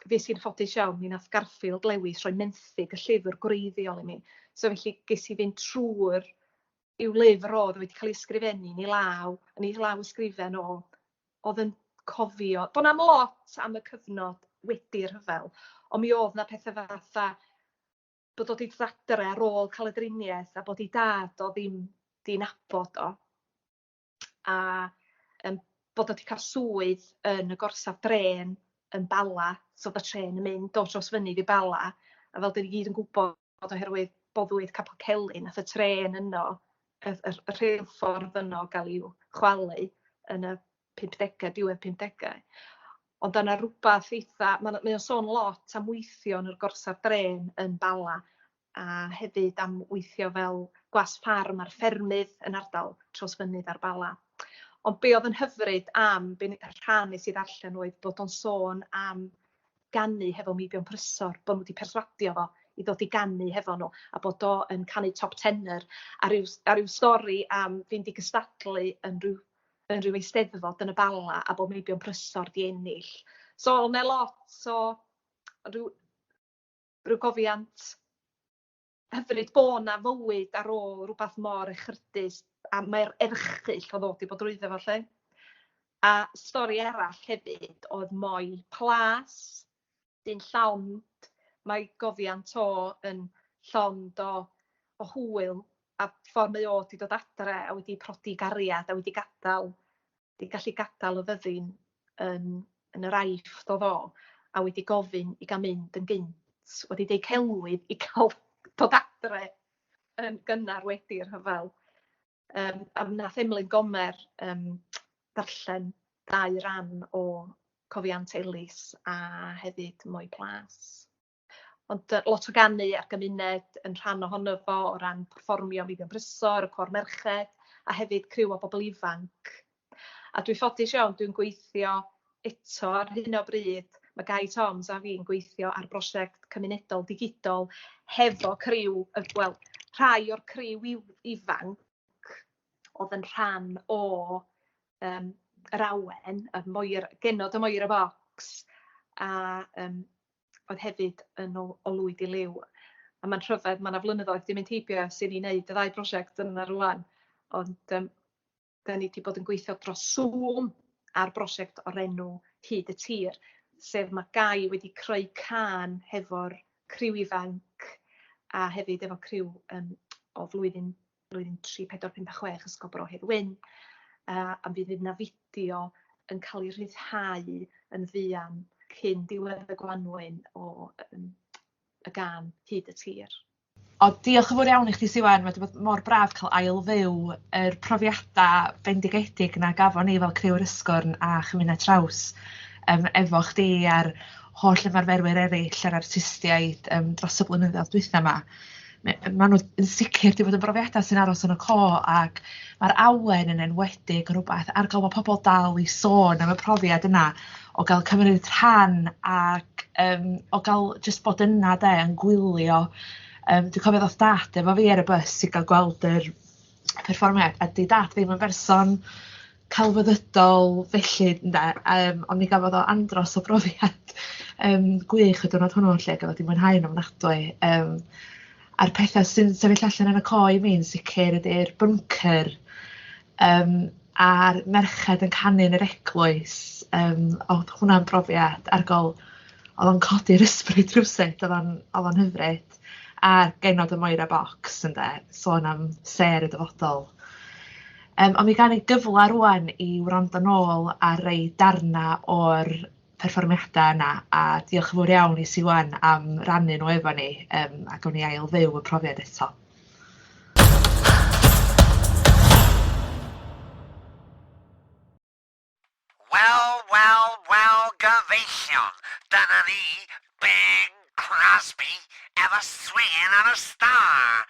fe sy'n ffodus iawn, mi nath Garfield Lewis roi menthyg y llyfr gwreiddiol i mi. So felly ges i fynd trwy'r i'w lyfr oedd wedi cael ei ysgrifennu yn ei law ysgrifen o, oedd yn cofio, do'n am lot am y cyfnod wedi'r rhyfel, ond mi oedd na pethau fatha bod o wedi dod adre ar ôl cael y driniaeth a bod ei dad o ddim di nabod o. A bod o wedi cael swydd yn y gorsaf dren yn Bala, so oedd y tren yn mynd o Trawsfynydd i Bala, a fel dyn ni gyd yn gwybod oherwydd boddwyd Capel Celyn, nath y tren yno, y rheilffordd yno gael i'w chwalu yn y 50au, diwedd 50au. Ond yna rhywbeth eitha, mae o'n sôn lot am weithio yn yr gorsaf dren yn Bala, a hefyd am weithio fel gwas ffarm ar ffermydd yn ardal Trawsfynydd ar Bala. Ond be oedd yn hyfryd am rhan nes i ddarllen oedd bod o'n sôn am ganu hefo Meibion Prysor, bod nhw wedi perswadio fo i ddod i ganu hefo nhw, a bod o yn canu top tenor, a ryw stori am fynd i gystadlu yn ryw eisteddfod yn y Bala, a bod Meibion Prysor di ennill. So o'na lot o ryw gofiant hyfryd bod na fywyd ar ôl rhywbeth mor echrydus, a mae'r erchyll o ddod i bod drwyddo fo lle. A stori arall hefyd oedd moi plas, dyn llond, mae gofiant o yn llond o hwyl, a ffordd mae o wedi dod adre a wedi prodi gariad a wedi gallu gadael y fyddin yn yr aifft o ddo, a wedi gofyn i gael mynd yn gynt, wedi deud celwydd i cael dod adre yn gynnar wedi'r rhyfel. A nath Emlyn Gomer darllen 2 ran o Cofiant Elis a hefyd Moi Plas. Ond lot o ganu ar gymuned yn rhan ohono fo o ran perfformio Midian Brysor, y cor merched, a hefyd criw o bobl ifanc. A dwi'n ffodus iawn, dwi'n gweithio eto ar hyn o bryd, mae Guy Toms a fi'n gweithio ar brosiect cymunedol digidol hefo criw, rhai o'r criw ifanc oedd yn rhan o yr awen, genod y Moir y Bocs, a oedd hefyd yn o lwyd i liw. A mae'n rhyfedd, mae yna flynyddoedd di mynd heibio sy'n ei wneud y 2 brosiect yna rwan, ond da ni wedi bod yn gweithio dros Zoom ar brosiect o'r enw Hyd y Tir, sef mae Guy wedi creu cân hefo'r criw ifanc a hefyd efo criw o flwyddyn 3456 Ysgol Bro Hedd Wyn, a fydd yna fideo yn cael ei rhyddhau yn fuan cyn diwedd y Gwanwyn o y gân Hyd y Tir. O, diolch yn fawr iawn i chdi, Siwan. Mae wedi bod mor braf cael ail fyw yr profiadau bendigedig na gafon ni fel criw'r Ysgwrn a chymuned traws efo chdi a'r holl ymarferwyr eraill a'r artistiaid dros y blynyddoedd dwytha yma. Maen nhw yn sicr wedi bod yn brofiadau sy'n aros yn y co, ac mae'r awen yn enwedig yn rhywbeth ar gael mae pobl dal i sôn am y profiad yna o gael cymryd rhan ac o gael just bod yna yn gwylio. Dwi'n cofio ddoth dad efo fi ar y bus i gael gweld yr perfformiad, a di dad ddim yn berson celfyddydol felly, ond mi gafodd o andros o brofiad gwych y diwrnod hwnnw lle gafodd i mwynhau'n ofnadwy. A'r pethau sy'n sefyll allan yn y co i mi'n sicr ydy'r bunker a'r merched yn canu'n yr eglwys. Oedd hwnna'n brofiad argol, oedd o'n codi'r ysbryd rhywsut, oedd o'n hyfryd. A'r genod y Moir y Bocs, sôn am ser y dyfodol. Ond mi gan i gyfle rwan i wrando nôl ar rei darna o'r perfformiadau yna, a diolch yn fawr iawn i Siwan am rannu nhw efo ni, a gawn ni ail fyw y profiad eto. Wel, gyfeillion, dyna ni, Bing Crosby, efo swinging ar y star.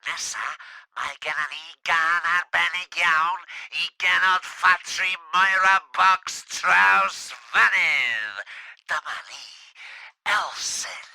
Nesa, mae gennym ni gan arbennig iawn i genod ffatri Moir y Bocs traws fynydd. Dyma ni, Elsin.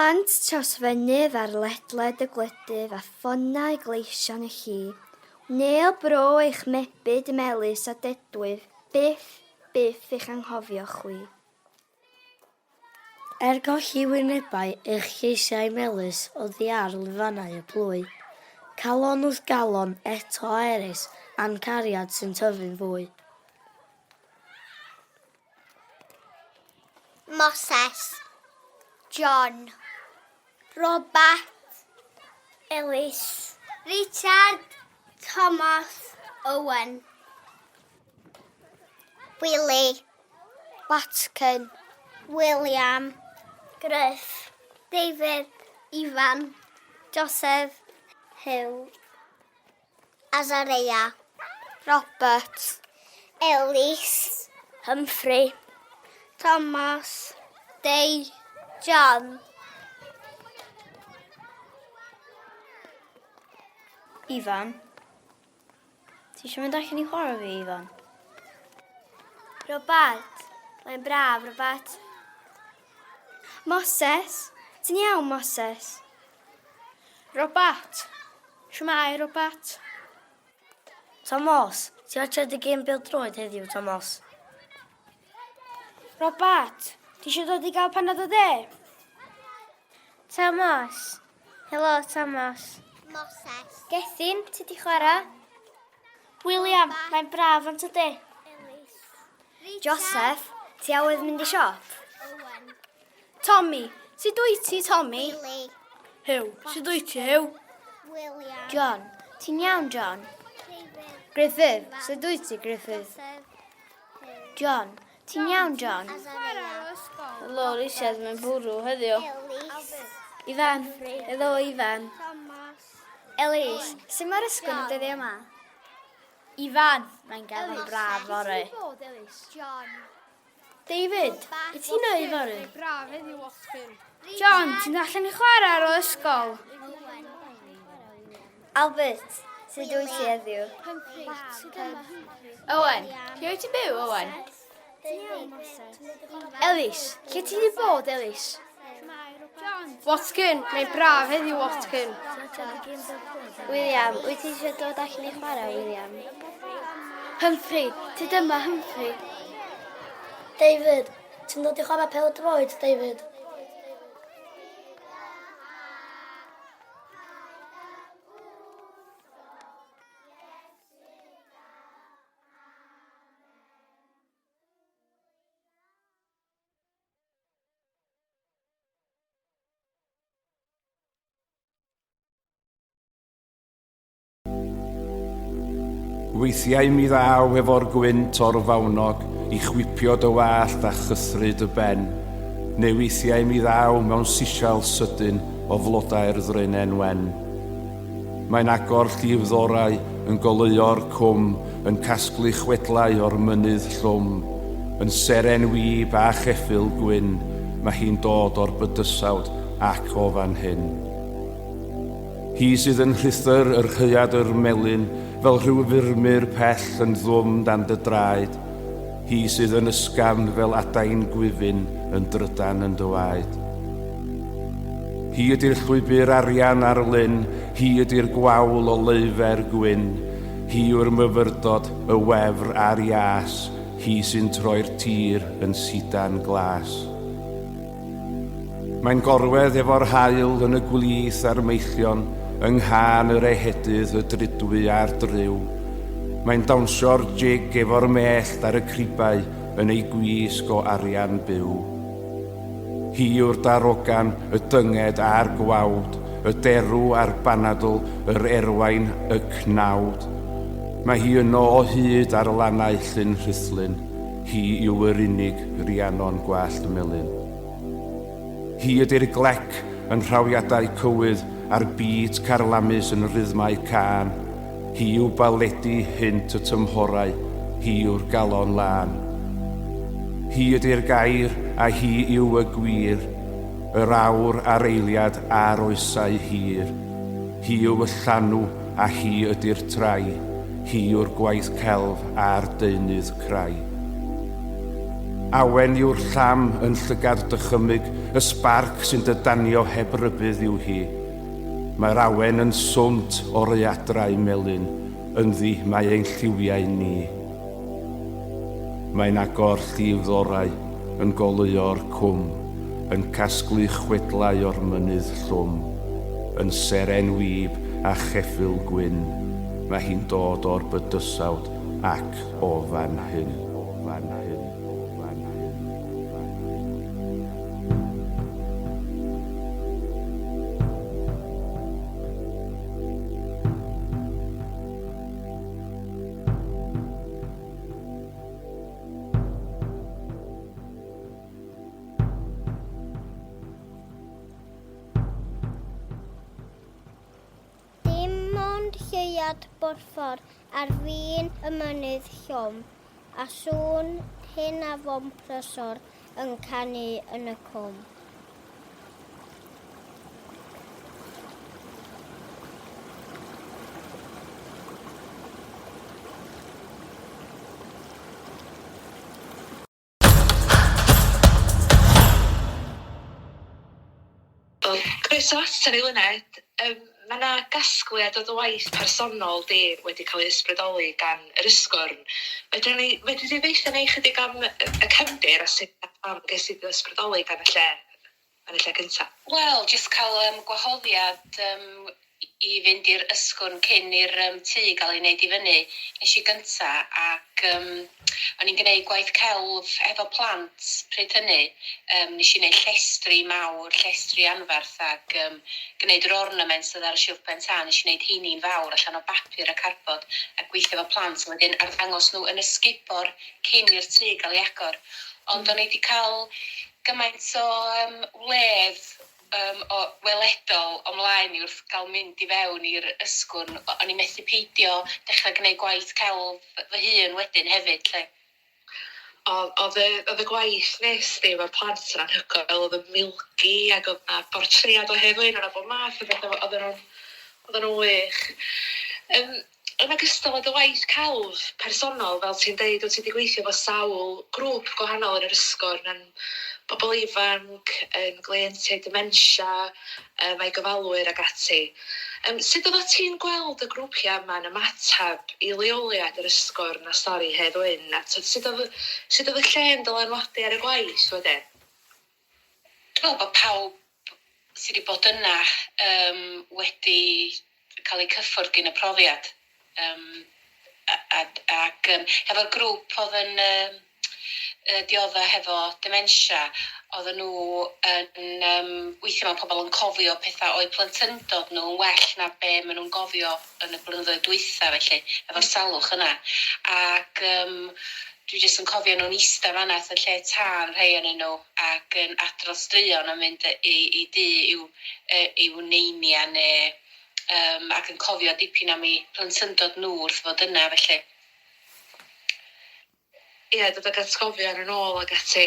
Plant trosfynydd ar ledled y gwledydd a ffonnau gleision y chi. Neu bro eich mebyd melys a dedwydd, byth eich anghofio chwi. Golli wynebau eich lleisiau melys o ddiar lefannau y plwy. Calon wrth galon eto a eris a'n cariad sy'n tyfu'n fwy. Moses, John, Robert, Ellis, Richard, Thomas, Owen, Willie, Watkin, William, Griff, David, Ivan, Joseph, Hugh, Azariah, Robert, Ellis, Humphrey, Thomas, Day, John. Ifan, ti eisiau mynd allan i chwarae fi, Ifan? Robert, mae'n braf, Robert. Moses, ti'n iawn, Moses? Robert, siwmai, Robert. Thomas, ti watsiad y gêm bil droed heddiw, Thomas? Robert, ti eisiau dod i gael panad o de? Thomas. Helo, Thomas. Moses. Gethin, ti di chwarae? William, mae'n braf am tydi. Joseph, ti awydd mynd i siop? Tommy, si dwi ti, Tommy? Hyw, si dwi ti, Hyw? John, ti'n iawn, John? Griffith, si dwi ti, Griffith? John, ti'n iawn, John? Helo, Risiad, mae'n bwrw heddiw. Ifan, helo, Ifan. Ellis, sy'n mae'r ysgwrn y dyddi yma? Ifan, mae'n gael yn braf fore. David, beth ti'n neud fore? John, ti'n allan i chwarae ar ôl ysgol? Albert, sut wyt ti heddiw? Owen, lle wyt ti byw, Owen? Ellis, lle ti di bod, Ellis? Watkin, mae'n braf heddiw, Watkin. William, wyt ti eisiau dod allan i chwarae, William? Humphrey, ti dyma, Humphrey. David, ti'n dod i chwarae pel droed, David? Weithiau mi ddaw efo'r gwynt o'r fawnog i chwipio dy wallt a chythryd y ben, neu weithiau mi ddaw mewn sisial sydyn o flodau'r ddrynen wen. Mae'n agor llifddorau yn goleuo'r cwm, yn casglu chwedlau o'r mynydd llwm, yn seren wib a cheffil gwyn, mae hi'n dod o'r bydysawd ac o fan hyn. Hi sydd yn rhythyr yr hyad yr melyn, fel rhyw furmur pell yn ddwm dan dy draed. Hi sydd yn ysgafn fel adain gwifin yn drydan yn dy waed. Hi ydy'r llwybr arian ar lyn, hi ydy'r gwawl o leifer gwyn. Hi yw'r myfyrdod, y wefr a'r ias, hi sy'n troi'r tir yn sidan glas. Mae'n gorwedd efo'r haul yn y gwlith a'r meillion, yng nghan yr ehedydd y dridwy a'r driw. Mae'n dawnsio'r jig efo'r mellt ar y cribau yn ei gwisg o arian byw. Hi yw'r darogan, y dynged a'r gwawd, y derw a'r banadl, yr erwain, y cnawd. Mae hi yno o hyd ar lannau llyn rhythlyn, hi yw'r unig Rhiannon gwallt melyn. Hi ydy'r glec yn rhawiadau cywydd, a'r byd carlamus yn rhythmau can. Hi yw baledi hynt y tymhorau, hi yw'r galon lan. Hi ydy'r gair a hi yw y gwir, yr awr a'r eiliad a'r oesau hir. Hi yw y llanw a hi ydy'r trai, hi yw'r gwaith celf a'r deunydd crai. Awen yw'r llam yn llygad dychymyg, y sbarc sy'n dydanio heb rybydd yw hi. Mae'r awen yn swnt o'r eadrau melyn, ynddi mae ein lliwiau ni. Mae'n agor llif ddorau, yn goleuo'r cwm, yn casglu chwedlau o'r mynydd llwm, yn seren wyb a cheffyl gwyn. Mae hi'n dod o'r bydysawd ac o fan hyn. Lleuad borffor ar fin y mynydd llom, a sŵn hyn afon prysor yn canu yn y cwm. Croeso ato ni Luned. Mae yna gasgliad o dy waith personol di wedi cael ei ysbrydoli gan yr Ysgwrn. Fedri di ddeitha ni chydig am y cefndir a sut am ges i dy ysbrydoli gan y lle cyntaf? Wel, jyst cael gwahoddiad i fynd i'r Ysgwrn cyn i'r tŷ gael ei wneud i fyny. Nes i gynta ac o'n i'n gwneud gwaith celf efo plant pryd hynny. Nes i wneud llestri mawr, llestri anferth ac gwneud yr ornaments oedd ar y silff pen tân. Nes i wneud heini'n fawr allan o bapur a carbod a gweithio efo plant. Wedyn arddangos nhw yn y sgubor cyn i'r tŷ gael ei agor. Ond o'n i wedi cael gymaint o wledd o weledol ymlaen i wrth gael mynd i fewn i'r Ysgwrn. O'n i methu peidio dechrau gwneud gwaith celf fy hun wedyn hefyd. Lle. Oedd y gwaith nes di efo'r plant yn anhygoel, oedd y milgi ac oedd na bortread o Hedd Wyn a bob math o beth oedd nhw'n wych. Yn ogystal â dy waith celf personol, fel ti'n deud, wyt ti wedi gweithio efo sawl grŵp gwahanol yn yr Ysgwrn, yn bobl ifanc, yn gleientiau dementia, mae gyfalwyr ag ati. Sut oeddet ti'n gweld y grwpiau yma'n ymatab i leoliad yr Ysgwrn a stori Hedd Wyn? A sut oedd y lle'n dylanwadu ar y gwaith wedyn? Dwi'n meddwl bod pawb sydd wedi bod yna wedi cael eu cyffwrdd gyn y profiad. Ac efo'r grŵp oedd yn diodda hefo dementia, oedden nhw yn weithio mewn pobl yn cofio pethau o'i plentyndod nhw'n well na be maen nhw'n gofio yn y blynyddoedd dwytha, felly, efo'r salwch yna. Ac dwi jyst yn cofio nhw'n eistedd fan'na yn lle tân rhai yn nhw ac yn adrodd straeon yn mynd i dŷ i'w neinia neu ac yn cofio dipyn am eu plentyndod nhw wrth fod yna, felly. Ie, dod ag atgofion yn ôl ag ati.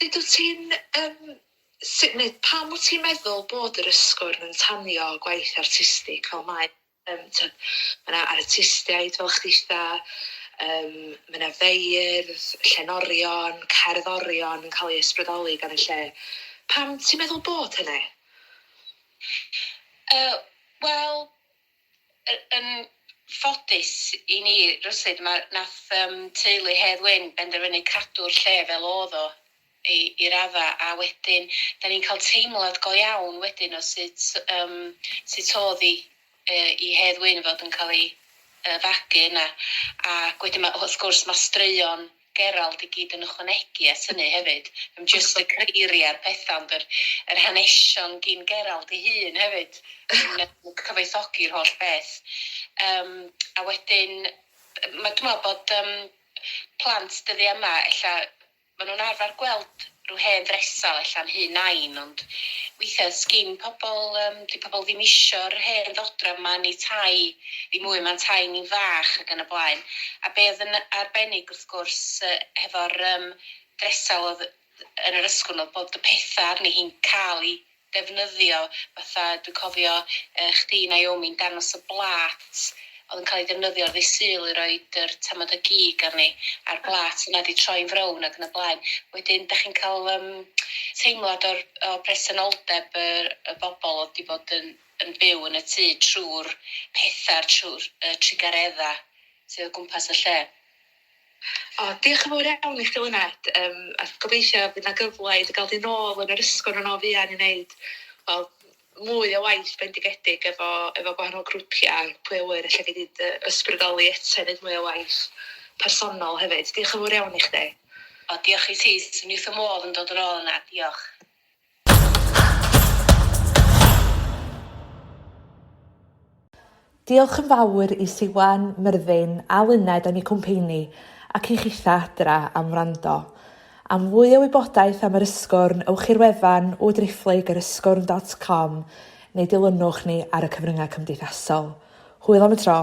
Dydw ti'n... pam wyt ti'n meddwl bod yr Ysgwrn yn tanio gwaith artistig fel mae? Mae yna artistiaid fel chdi'tha, mae yna feirdd, llenorion, cerddorion yn cael ei ysbrydoli gan y lle. Pam ti'n meddwl bod hynny? Wel, yn ffodus i ni, rwsyd, nath teulu Hedd Wyn benderfynu cadw'r lle fel oedd o i radda, a wedyn da ni'n cael teimlad go iawn wedyn o sut oedd i Hedd Wyn fod yn cael ei fagu yna. Ac wedyn wrth gwrs mae straeon Gerald i gyd yn ychwanegu at hynny hefyd. Just y creiriau'r pethau, ond yr hanesion gyn Gerald i hun hefyd yn cyfoethogi'r holl beth. A wedyn, dwi'n meddwl bod plant dyddi yma, maen nhw'n arfer gweld rhyw hen ddresal allan hyn nain, ond weithiau sgyn pobl ddim isio'r hen ddodra yma ni tai, ddim mwy ma'n tai ni fach ac yn y blaen. A be oedd yn arbennig wrth gwrs efo'r dresal oedd yn yr Ysgwrn oedd bod y pethau arni hi'n cael ei defnyddio, fatha dwi'n cofio chdi Naomi'n dangos y blat oedd yn cael ei defnyddio ar ddisul i roed yr tamad o gig arni a'r blat yna di troi'n frown ac yn y blaen. Wedyn, da chi'n cael teimlad o presenoldeb y bobl oedd di bod yn byw yn y tŷ trwy'r pethau, trwy'r trigaredda sydd o gwmpas y lle. Diolch yn fawr iawn i chdi Lyned. A gobeithio bydd na gyfle i gael di nôl yn yr ysgwrn yn o fuan i wneud mwy o waith bendigedig efo gwahanol grwpiau, pwy o wyr lle gei di ysbrydoli eto wneud mwy o waith personol hefyd. Diolch yn fawr iawn i chdi. Diolch i ti, sy'n wrth y modd yn dod yn ôl yna. Diolch. Diolch yn fawr i Siwan, Myrddin a Lyned am eu cwmpeini ac i chitha adra am wrando. Am fwy o wybodaeth am yr ysgwrn, ewch i'r wefan yw'r.ysgwrn.com neu dilynwch ni ar y cyfryngau cymdeithasol. Hwyl am y tro.